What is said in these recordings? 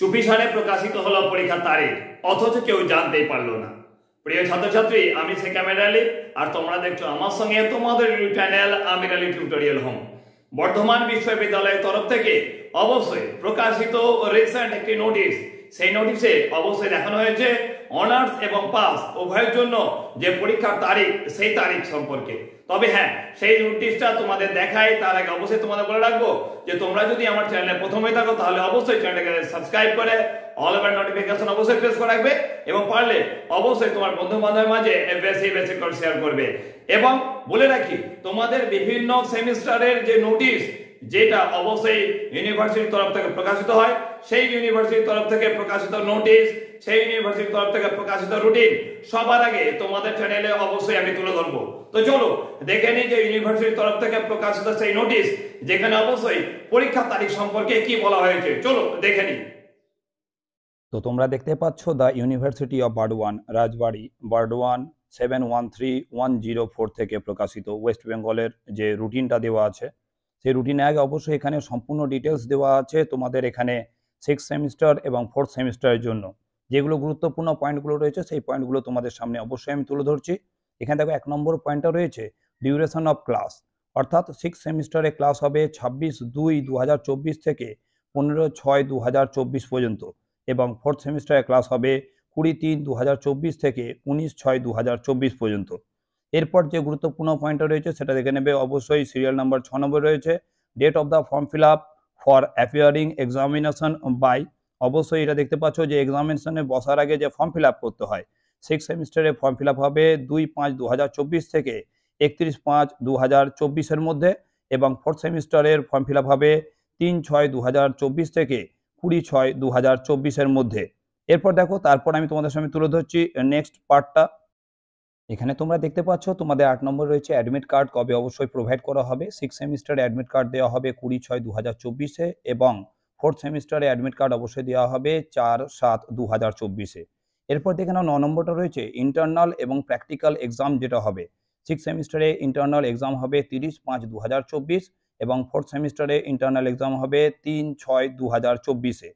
চুপিসারে প্রকাশিত হলো পরীক্ষার তারিখ, অথচ কেউ জানতেই পারলো না। প্রিয় ছাত্রছাত্রী, আমি শেখ আমির আলী, আর তোমরা দেখছো আমার সঙ্গে তোমাদের চ্যানেল আমির আলী টিউটোরিয়াল হোম। বর্ধমান বিশ্ববিদ্যালয়ের তরফ থেকে অবশ্যই প্রকাশিত রিসেন্ট একটি নোটিশ, সেই নোটিশে অবশ্যই দেখানো হয়েছে অনার্স এবং পাস উভয়ের জন্য যে পরীক্ষার তারিখ, সেই তারিখ সম্পর্কে। তবে হ্যাঁ, সেই নোটিশটা তোমাদের দেখায় তার আগে অবশ্যই তোমাদের বলে রাখবো যে তোমরা যদি আমার চ্যানেলে প্রথমে থাকো তাহলে অবশ্যই চ্যানেলটাকে সাবস্ক্রাইব করে অল ওভার নোটিফিকেশন অবশ্যই প্রেস করে রাখবে, এবং পারলে অবশ্যই তোমার বন্ধু বান্ধবের মাঝে বেশি বেশি করে শেয়ার করবে। এবং বলে রাখি, তোমাদের বিভিন্ন সেমিস্টারের যে নোটিশ, যেটা অবশ্যই ইউনিভার্সিটির তরফ থেকে প্রকাশিত হয়, সেই ইউনিভার্সিটির তরফ থেকে প্রকাশিত নোটিশ, সেই ইউনিভার্সিটির তরফ থেকে প্রকাশিত রুটিন সবার আগে তোমাদের চ্যানেলে অবশ্যই আমি তুলে ধরবো। তো চলো দেখে নিই যে ইউনিভার্সিটির তরফ থেকে প্রকাশিত সেই নোটিশ, যেখানে অবশ্যই পরীক্ষার তারিখ সম্পর্কে কি বলা হয়েছে, চলো দেখে নিই। তো তোমরা দেখতে পাচ্ছ দ্য ইউনিভার্সিটি অফ বারডোয়ান, রাজবাড়ি, বারডোয়ান 713104 থেকে প্রকাশিত ওয়েস্ট বেঙ্গলের যে রুটিনটা দেওয়া আছে, সেই রুটিনে আগে অবশ্যই এখানে সম্পূর্ণ ডিটেলস দেওয়া আছে তোমাদের এখানে 6 সেমিস্টার এবং 4th সেমিস্টারের জন্য যেগুলো গুরুত্বপূর্ণ পয়েন্টগুলো রয়েছে, সেই পয়েন্টগুলো তোমাদের সামনে অবশ্যই আমি তুলে ধরছি। এখানে দেখো 1 নম্বর পয়েন্টটা রয়েছে ডিউরেশন অফ ক্লাস, অর্থাৎ 6 সেমিস্টারে ক্লাস হবে 26/2/2024 থেকে 15/6/2024 পর্যন্ত, এবং 4th সেমিস্টারে ক্লাস হবে 20/3/2024 থেকে 19/6/2024 পর্যন্ত। এরপর যে গুরুত্বপূর্ণ পয়েন্টটা রয়েছে সেটা দেখে নেবে অবশ্যই। সিরিয়াল নাম্বার 6 নম্বর রয়েছে date of the form fill up for appearing examination by, অবশ্যই এটা দেখতে পাচ্ছ যে এক্সামিনেশনে বসার আগে যে ফর্ম ফিল আপ করতে হয়, 6 সেমিস্টারে ফর্ম ফিল আপ হবে 2/5/2024 থেকে 31/5/2024 মধ্যে, এবং 4th সেমিস্টারের ফর্ম ফিল আপ হবে 3/6/2024 থেকে 20/6/2024 মধ্যে। এরপর দেখো, তারপর আমি তোমাদের সামনে তুলে ধরছি নেক্সট পার্টটা। এখানে তোমরা দেখতে পাচ্ছ তোমাদের 8 নম্বর রয়েছে অ্যাডমিট কার্ড কবে অবশ্যই প্রোভাইড করা হবে। 6 সেমিস্টারে অ্যাডমিট কার্ড দেওয়া হবে 20/6/2024 এবং 4th সেমিস্টারে অ্যাডমিট কার্ড অবশ্যই দেওয়া হবে 4/7/2024। এরপর দেখে নাও 9 নম্বরটা রয়েছে ইন্টারনাল এবং প্র্যাকটিক্যাল এক্সাম যেটা হবে। 6 সেমিস্টারে ইন্টারনাল এক্সাম হবে 30/5/2024 এবং 4th সেমিস্টারে ইন্টারনাল এক্সাম হবে 3/6/2024।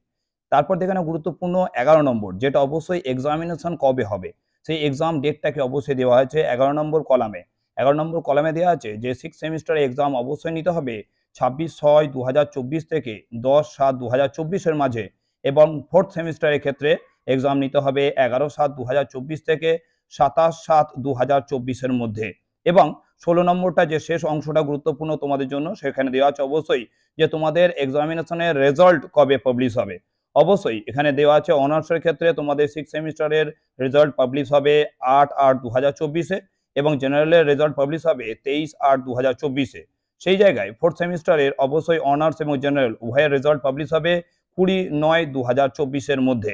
তারপর দেখে নাও গুরুত্বপূর্ণ 11 নম্বর, যেটা অবশ্যই এক্সামিনেশন কবে হবে, সেই এক্সাম ডেটটাকে অবশ্যই দেওয়া হয়েছে 11 নম্বর কলামে। 11 নম্বর কলামে দেওয়া আছে যে 6 সেমিস্টারে এক্সাম অবশ্যই নিতে হবে 26/6/2024 থেকে 10/7/2024 মাঝে, এবং 4th সেমিস্টারের ক্ষেত্রে এক্সাম নিতে হবে 11/7/2024 থেকে 27/7/2024 মধ্যে। এবং 16 নম্বরটা যে শেষ অংশটা গুরুত্বপূর্ণ তোমাদের জন্য, সেখানে দেওয়া আছে অবশ্যই যে তোমাদের এক্সামিনেশনের রেজাল্ট কবে পাবলিশ হবে। অবশ্যই এখানে দেওয়া আছে অনার্সের ক্ষেত্রে তোমাদের 6 সেমিস্টারের রেজাল্ট পাবলিশ হবে 8/8/2024 এবং জেনারেলের রেজাল্ট পাবলিশ হবে 23/8/2024। সেই জায়গায় 4th সেমিস্টারের অবশ্যই অনার্স এবং জেনারেল উভয়ের রেজাল্ট পাবলিশ হবে 20/9/2024 মধ্যে।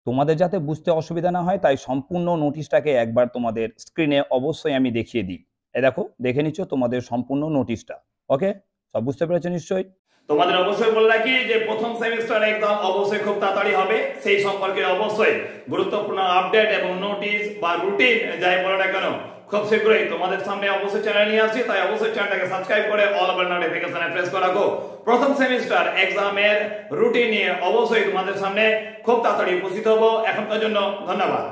তোমাদের যাতে বুঝতে অসুবিধা না হয়, তাই সম্পূর্ণ নোটিশটাকে একবার তোমাদের স্ক্রিনে অবশ্যই আমি দেখিয়ে দিই। দেখো, দেখে নিচ্ছ তোমাদের সম্পূর্ণ নোটিশটা। ওকে, সব বুঝতে পেরেছো নিশ্চয়ই? তোমাদের অবশ্যই বলে রাখি যে প্রথম সেমিস্টার এক্সাম অবশ্যই খুব তাড়াতাড়ি হবে, সেই সম্পর্কে অবশ্যই গুরুত্বপূর্ণ আপডেট এবং নোটিশ বা রুটিন যাই বলো না কেন খুব শীঘ্রই তোমাদের সামনে অবশ্যই চ্যানেল নিয়ে আসছি। তাই অবশ্যই চ্যানেলটাকে সাবস্ক্রাইব করে অল ওভার নোটিফিকেশনে প্রেস করে রাখো। প্রথম সেমিস্টার এক্সামের রুটিন নিয়ে অবশ্যই তোমাদের সামনে খুব তাড়াতাড়ি উপস্থিত হবো। এখনকার জন্য ধন্যবাদ।